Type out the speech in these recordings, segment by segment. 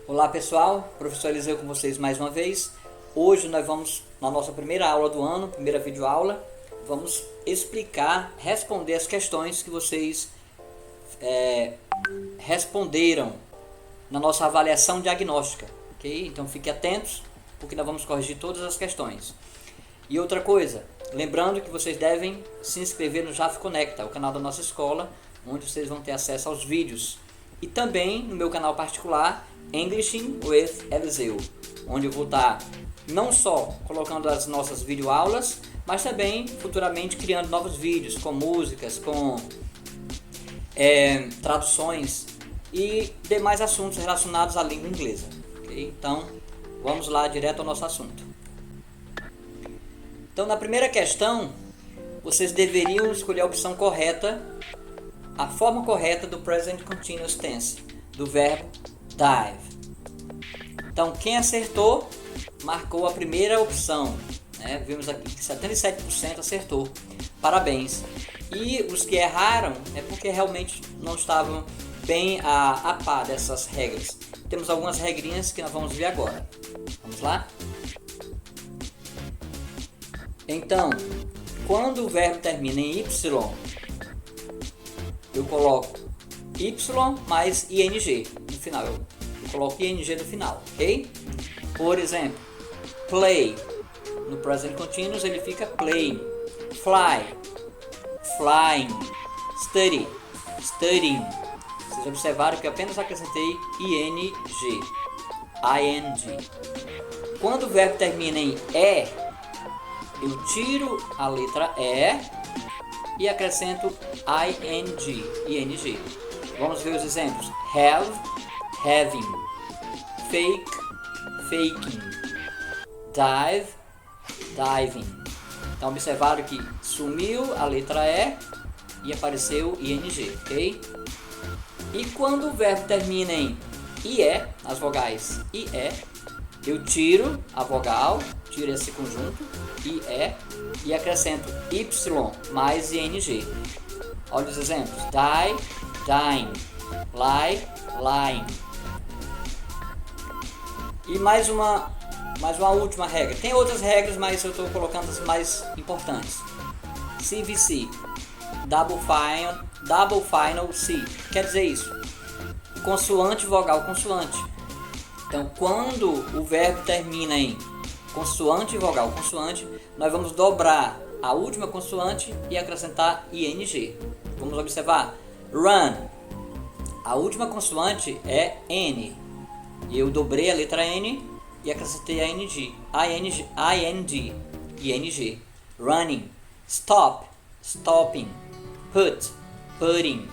Olá pessoal, professor Eliseu com vocês mais uma vez. Hoje nós vamos, na nossa primeira aula do ano, primeira videoaula, vamos explicar, responder as questões que vocês responderam na nossa avaliação diagnóstica, ok? Então fiquem atentos, porque nós vamos corrigir todas as questões. E outra coisa, lembrando que vocês devem se inscrever no JAF Conecta, o canal da nossa escola, onde vocês vão ter acesso aos vídeos. E também no meu canal particular, Englishing with Eliseu, onde eu vou estar não só colocando as nossas videoaulas, mas também futuramente criando novos vídeos com músicas, com traduções e demais assuntos relacionados à língua inglesa. Okay? Então, vamos lá direto ao nosso assunto. Então, na primeira questão, vocês deveriam escolher a opção correta, a forma correta do Present Continuous Tense, do verbo dive. Então, quem acertou, marcou a primeira opção. Né? Vimos aqui que 77% acertou. Parabéns. E os que erraram é porque realmente não estavam bem a par dessas regras. Temos algumas regrinhas que nós vamos ver agora. Vamos lá? Então, quando o verbo termina em Y, eu coloco Y mais ING no final. Eu coloco ING no final, ok? Por exemplo, play. No present continuous ele fica playing. Fly, flying. Study, studying. Vocês observaram que eu apenas acrescentei ING. Quando o verbo termina em E, eu tiro a letra E e acrescento ing. Vamos ver os exemplos. Have, having. Fake, faking. Dive, diving. Então observaram que sumiu a letra E apareceu ing, ok? E quando o verbo termina em IE, as vogais IE, eu tiro a vogal, tiro esse conjunto, IE, e acrescento Y mais ING. Olha os exemplos. Die, dying. Lie, lying. E mais uma última regra. Tem outras regras, mas eu estou colocando as mais importantes. CVC. Double final C. Quer dizer isso. Consoante, vogal, consoante. Então, quando o verbo termina em consoante, vogal, consoante, nós vamos dobrar a última consoante e acrescentar ing. Vamos observar. Run. A última consoante é N. E eu dobrei a letra N e acrescentei a ing. Running. Stop. Stopping. Put. Putting.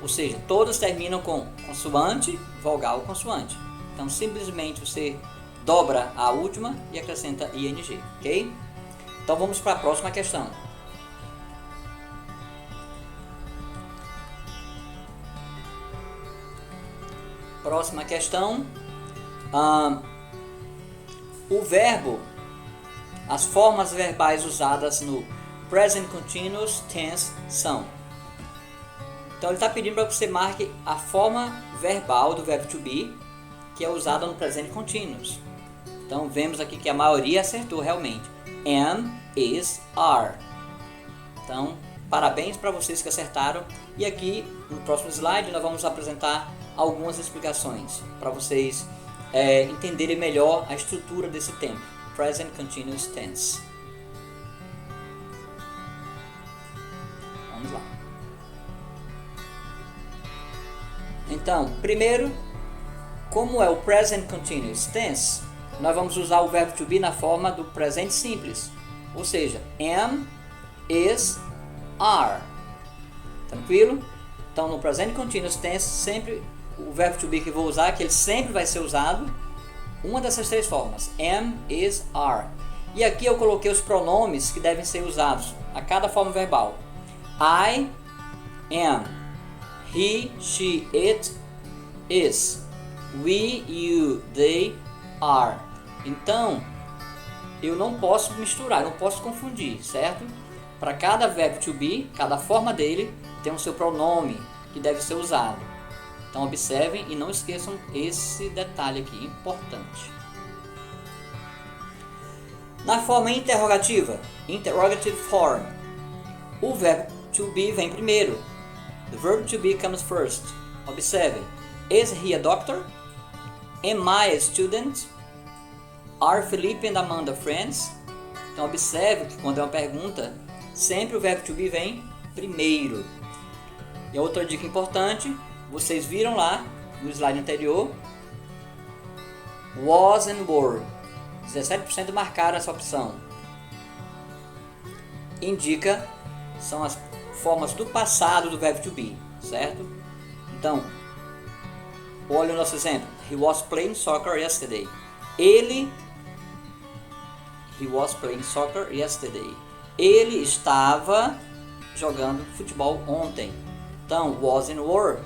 Ou seja, todas terminam com consoante, vogal, consoante. Então, simplesmente você dobra a última e acrescenta ing, ok? Então, vamos para a próxima questão. Próxima questão. O verbo, as formas verbais usadas no Present Continuous Tense são. Então, ele está pedindo para que você marque a forma verbal do verbo to be, que é usada no Present Continuous. Então, vemos aqui que a maioria acertou realmente. Am, is, are. Então, parabéns para vocês que acertaram. E aqui, no próximo slide, nós vamos apresentar algumas explicações para vocês entenderem melhor a estrutura desse tempo. Present Continuous Tense. Vamos lá. Então, primeiro, como é o Present Continuous Tense, nós vamos usar o verbo to be na forma do presente simples. Ou seja, am, is, are. Tranquilo? Então, no Present Continuous Tense, sempre o verbo to be que eu vou usar, que ele sempre vai ser usado, uma dessas três formas. Am, is, are. E aqui eu coloquei os pronomes que devem ser usados a cada forma verbal. I am. He, she, it, is. We, you, they, are. Então, eu não posso misturar, não posso confundir, certo? Para cada verbo to be, cada forma dele tem o seu pronome que deve ser usado. Então observem e não esqueçam esse detalhe aqui, importante. Na forma interrogativa, interrogative form, o verbo to be vem primeiro. The verb to be comes first. Observem. Is he a doctor? Am I a student? Are Felipe and Amanda friends? Então observe que quando é uma pergunta, sempre o verbo to be vem primeiro. E a outra dica importante, vocês viram lá no slide anterior, was and were. 17% marcaram essa opção. Indica, são as formas do passado do verbo to be, certo? Então, olha o nosso exemplo. He was playing soccer yesterday. He was playing soccer yesterday. Ele estava jogando futebol ontem. Então, was and were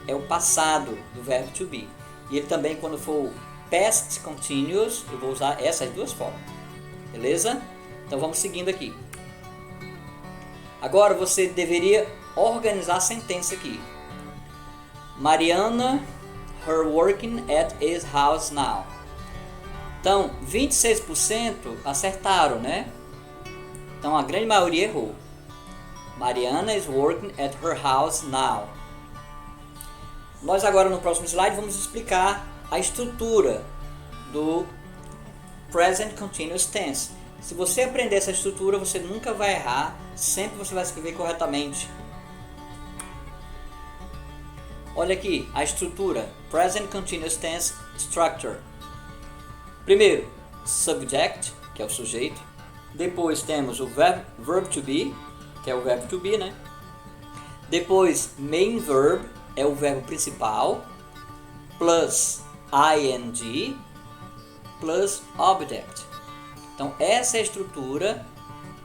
é o passado do verbo to be. E ele também, quando for past continuous, eu vou usar essas duas formas. Beleza? Então, vamos seguindo aqui. Agora, você deveria organizar a sentença aqui. Mariana, her working at his house now. Então, 26% acertaram, né? Então, a grande maioria errou. Mariana is working at her house now. Nós agora no próximo slide vamos explicar a estrutura do Present Continuous Tense. Se você aprender essa estrutura, você nunca vai errar, sempre você vai escrever corretamente. Olha aqui a estrutura Present Continuous Tense Structure. Primeiro, subject, que é o sujeito. Depois temos o verb to be, que é o verbo to be, né? Depois, main verb, é o verbo principal, plus ing, plus object. Então, essa é a estrutura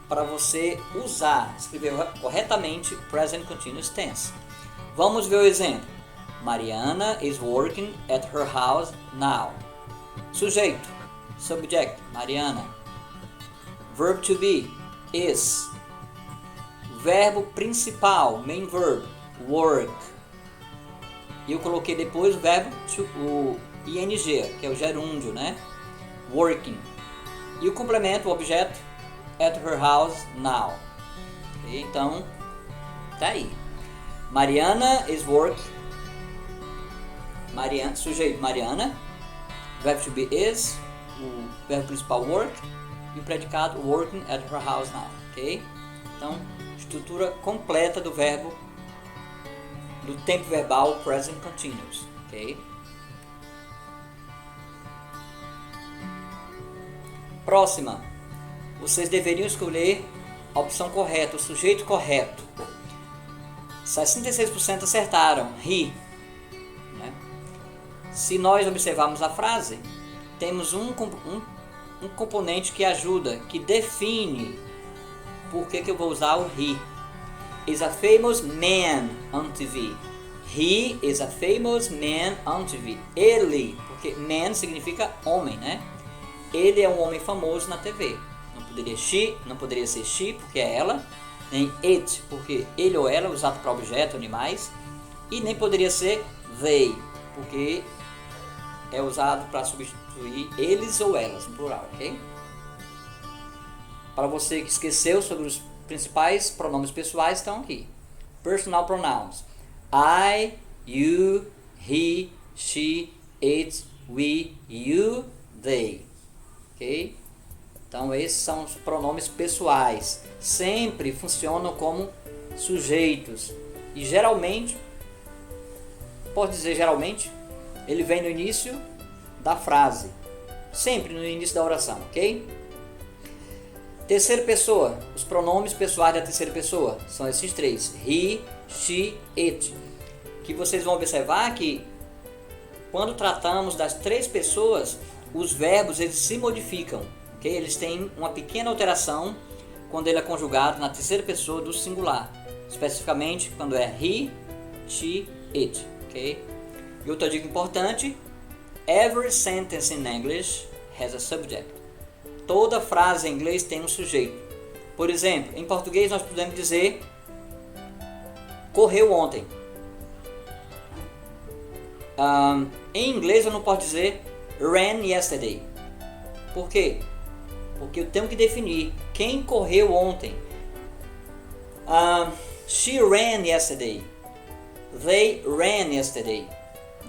para você usar, escrever corretamente Present Continuous Tense. Vamos ver o exemplo. Mariana is working at her house now. Sujeito, subject, Mariana. Verb to be, is. Verbo principal, main verb, work. E eu coloquei depois o verbo o ing, que é o gerúndio, né? Working. E o complemento, o objeto, at her house now. Okay? Então, tá aí. Mariana is work. Mariana, sujeito, Mariana. Verbo to be is. O verbo principal, work. E o predicado, working at her house now. Ok? Então, estrutura completa do verbo, do tempo verbal present continuous. Ok? Próxima. Vocês deveriam escolher a opção correta, o sujeito correto. 66% acertaram, he. Né? Se nós observarmos a frase, temos um componente que ajuda, que define por que eu vou usar o he. Is a famous man on TV. He is a famous man on TV. Ele, porque man significa homem, né? Ele é um homem famoso na TV. Não poderia ser she, porque é ela. Nem it, porque ele ou ela é usado para objeto, animais. E nem poderia ser they, porque é usado para substituir eles ou elas, no plural, ok? Para você que esqueceu sobre os principais pronomes pessoais, estão aqui. Personal pronouns. I, you, he, she, it, we, you, they. Ok? Então esses são os pronomes pessoais. Sempre funcionam como sujeitos. E geralmente, posso dizer geralmente, ele vem no início da frase. Sempre no início da oração, ok? Terceira pessoa. Os pronomes pessoais da terceira pessoa são esses três. He, she, it. Que vocês vão observar que quando tratamos das três pessoas, os verbos eles se modificam. Okay? Eles têm uma pequena alteração quando ele é conjugado na terceira pessoa do singular. Especificamente quando é he, she, it. Okay? E outra dica importante. Every sentence in English has a subject. Toda frase em inglês tem um sujeito. Por exemplo, em português nós podemos dizer correu ontem. Em inglês eu não posso dizer ran yesterday. Por quê? Porque eu tenho que definir quem correu ontem. She ran yesterday. They ran yesterday.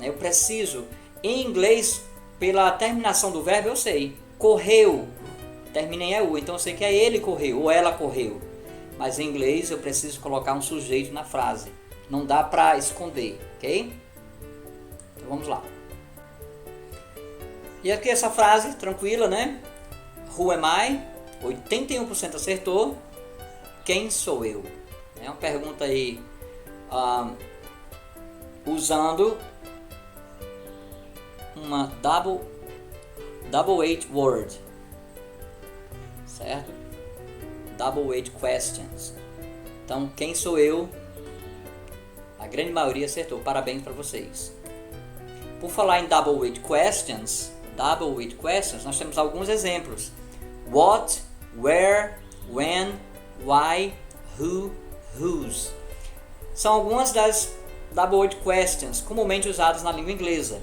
Eu preciso, em inglês, pela terminação do verbo eu sei. Correu, termina em EU, então eu sei que é ele correu ou ela correu. Mas em inglês eu preciso colocar um sujeito na frase. Não dá para esconder, ok? Então vamos lá. E aqui essa frase, tranquila, né? Who am I? 81% acertou. Quem sou eu? É uma pergunta aí usando uma double weight word, certo? Double weight questions. Então, quem sou eu? A grande maioria acertou. Parabéns para vocês. Por falar em double weight questions, nós temos alguns exemplos. What, where, when, why, who, whose. São algumas das double weight questions comumente usadas na língua inglesa.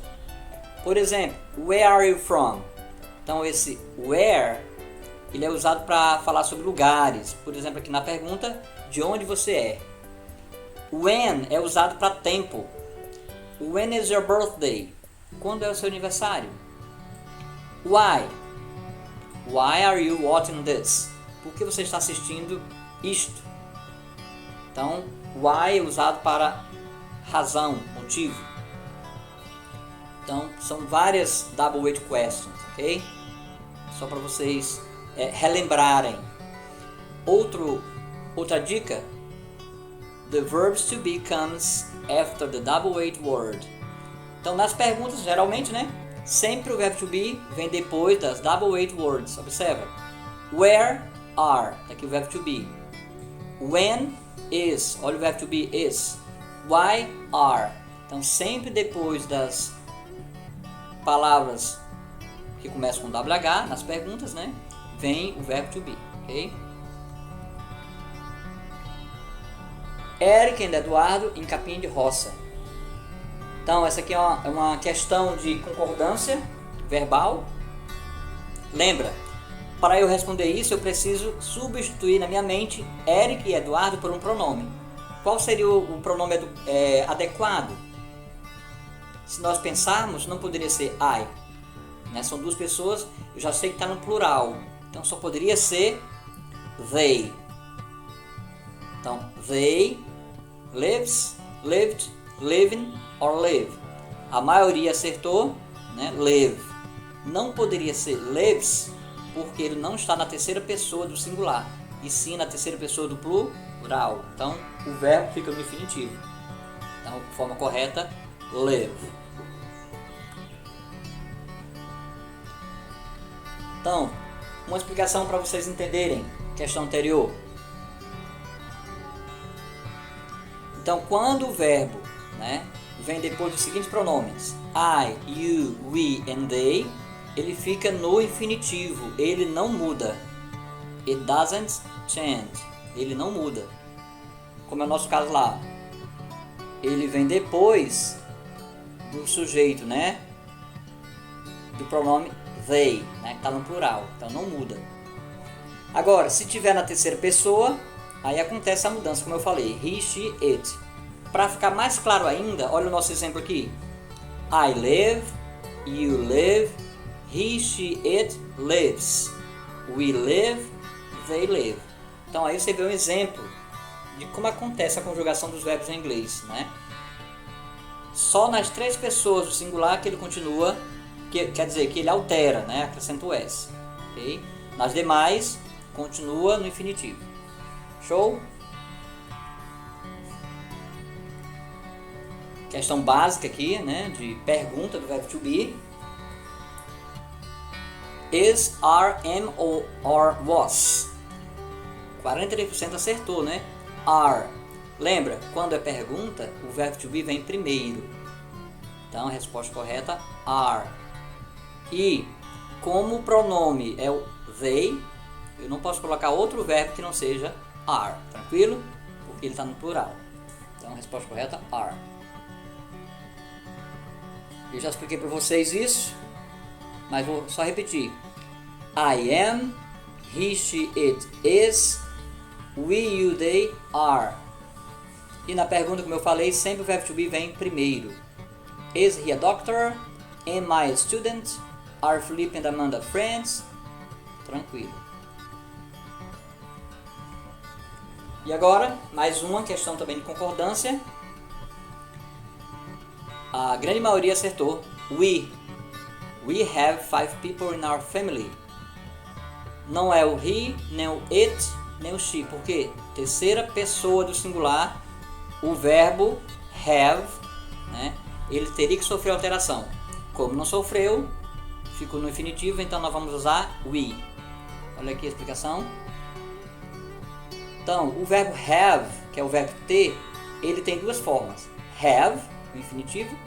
Por exemplo, where are you from? Então esse where, ele é usado para falar sobre lugares. Por exemplo, aqui na pergunta, de onde você é? When é usado para tempo. When is your birthday? Quando é o seu aniversário? Why? Why are you watching this? Por que você está assistindo isto? Então, why é usado para razão, motivo. Então, são várias double weight questions, ok? Só para vocês relembrarem. Outra dica. The verbs to be comes after the double weight word. Então, nas perguntas, geralmente, né? Sempre o verbo to be vem depois das double weight words. Observa. Where are. Tá aqui o verbo to be. When is. Olha o verbo to be is. Why are. Então, sempre depois das palavras que começam com WH, nas perguntas, né? Vem o verbo to be. Ok? Eric e Eduardo em Capim de Roça. Então, essa aqui é uma questão de concordância verbal. Lembra, para eu responder isso, eu preciso substituir na minha mente Eric e Eduardo por um pronome. Qual seria o pronome adequado? Se nós pensarmos, não poderia ser I. Né? São duas pessoas, eu já sei que está no plural. Então, só poderia ser they. Então, they, lives, lived, living or live. A maioria acertou, né? Live. Não poderia ser lives, porque ele não está na terceira pessoa do singular, e sim na terceira pessoa do plural. Então, o verbo fica no infinitivo. Então, de forma correta, live. Então, uma explicação para vocês entenderem a questão anterior. Então, quando o verbo, né, vem depois dos seguintes pronomes, I, you, we and they, ele fica no infinitivo, ele não muda. It doesn't change, ele não muda. Como é o nosso caso lá. Ele vem depois do sujeito, né, do pronome they, né, que está no plural, então não muda. Agora, se tiver na terceira pessoa, aí acontece a mudança, como eu falei, he, she, it. Para ficar mais claro ainda, olha o nosso exemplo aqui. I live, you live, he, she, it lives. We live, they live. Então aí você vê um exemplo de como acontece a conjugação dos verbos em inglês, né? Só nas três pessoas do singular que ele continua, quer dizer, que ele altera, né? Acrescenta o S. Okay? Nas demais, continua no infinitivo. Show? Questão básica aqui, né, de pergunta do verbo to be. Is, are, am or was. 43% acertou, né? Are. Lembra, quando é pergunta, o verbo to be vem primeiro. Então a resposta correta, are. E como o pronome é o they, eu não posso colocar outro verbo que não seja are. Tranquilo? Porque ele está no plural. Então a resposta correta, are. Eu já expliquei para vocês isso, mas vou só repetir. I am, he, she, it is, we, you, they, are. E na pergunta, como eu falei, sempre o verbo to be vem primeiro. Is he a doctor? Am I a student? Are Felipe and Amanda friends? Tranquilo. E agora, mais uma questão também de concordância. A grande maioria acertou. We have 5 people in our family. Não é o he, nem o it, nem o she. Por quê? Terceira pessoa do singular, o verbo have, né, ele teria que sofrer alteração. Como não sofreu, ficou no infinitivo, então nós vamos usar we. Olha aqui a explicação. Então, o verbo have, que é o verbo ter, ele tem duas formas. Have, o infinitivo,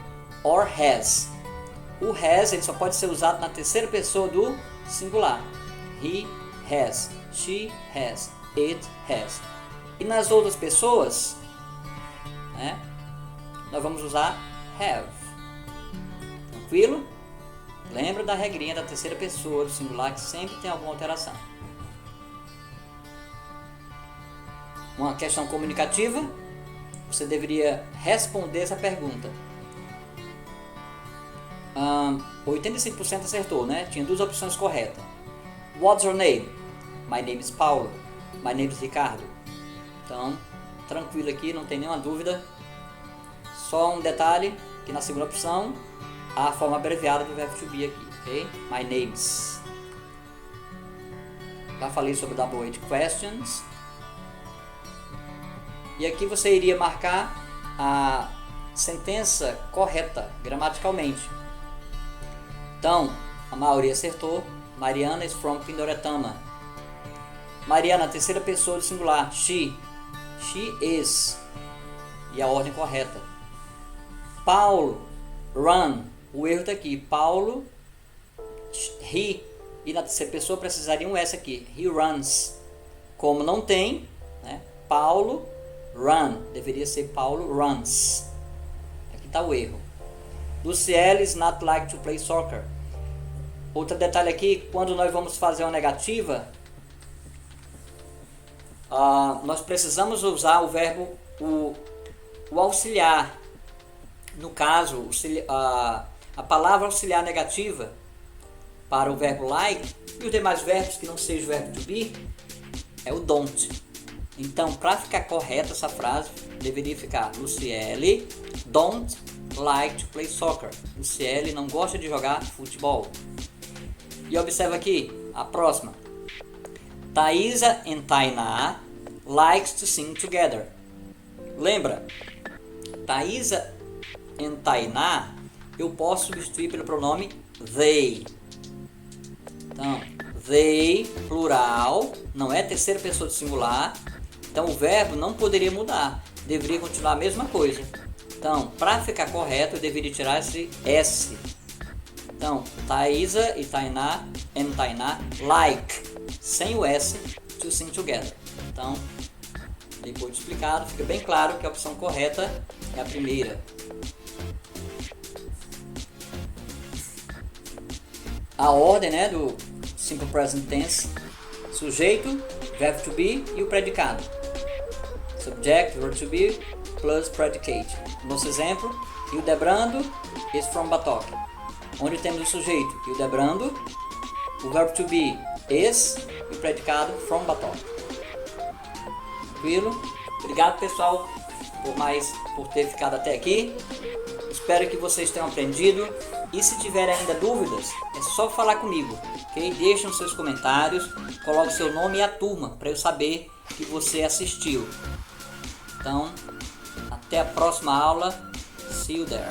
or has. O has ele só pode ser usado na terceira pessoa do singular. He has, she has, it has. E nas outras pessoas, né, nós vamos usar have. Tranquilo? Lembra da regrinha da terceira pessoa do singular que sempre tem alguma alteração. Uma questão comunicativa, você deveria responder essa pergunta. 85% acertou, né? Tinha duas opções corretas. What's your name? My name is Paulo. My name is Ricardo. Então, tranquilo aqui, não tem nenhuma dúvida. Só um detalhe, que na segunda opção, a forma abreviada do verbo to be aqui, ok? My names. Já falei sobre double weight questions. E aqui você iria marcar a sentença correta, gramaticalmente. Então, a maioria acertou. Mariana is from Pindoretama. Mariana, terceira pessoa do singular. She is. E a ordem correta. Paulo, run. O erro está aqui. Paulo, he. E na terceira pessoa precisaria um S aqui. He runs. Como não tem, né? Paulo, run. Deveria ser Paulo runs. Aqui está o erro. Luciele is not like to play soccer. Outro detalhe aqui, quando nós vamos fazer uma negativa, nós precisamos usar o verbo, o auxiliar. No caso, a palavra auxiliar negativa para o verbo like e os demais verbos que não sejam o verbo to be é o don't. Então, para ficar correta essa frase, deveria ficar Luciele don't like to play soccer. Luciele não gosta de jogar futebol. E observa aqui, a próxima. Thaisa and Tainá likes to sing together. Lembra? Thaisa and Tainá eu posso substituir pelo pronome they. Então, they, plural, não é terceira pessoa do singular. Então, o verbo não poderia mudar. Deveria continuar a mesma coisa. Então, para ficar correto, eu deveria tirar esse S. Então, Thaisa e Tainá, and Tainá, like, sem o S, to sing together. Então, depois de explicado, fica bem claro que a opção correta é a primeira. A ordem, né, do Simple Present Tense: sujeito, verbo to be e o predicado. Subject, verb to be, plus predicate. Nosso exemplo, Hildebrando is from Batoque. Onde temos o sujeito Hildebrando, o verbo to be is e o predicado from Batoque. Tranquilo? Obrigado, pessoal, por ter ficado até aqui. Espero que vocês tenham aprendido. E se tiverem ainda dúvidas, é só falar comigo, ok? Deixem os seus comentários, coloque seu nome e a turma para eu saber que você assistiu. Então, até a próxima aula. See you there.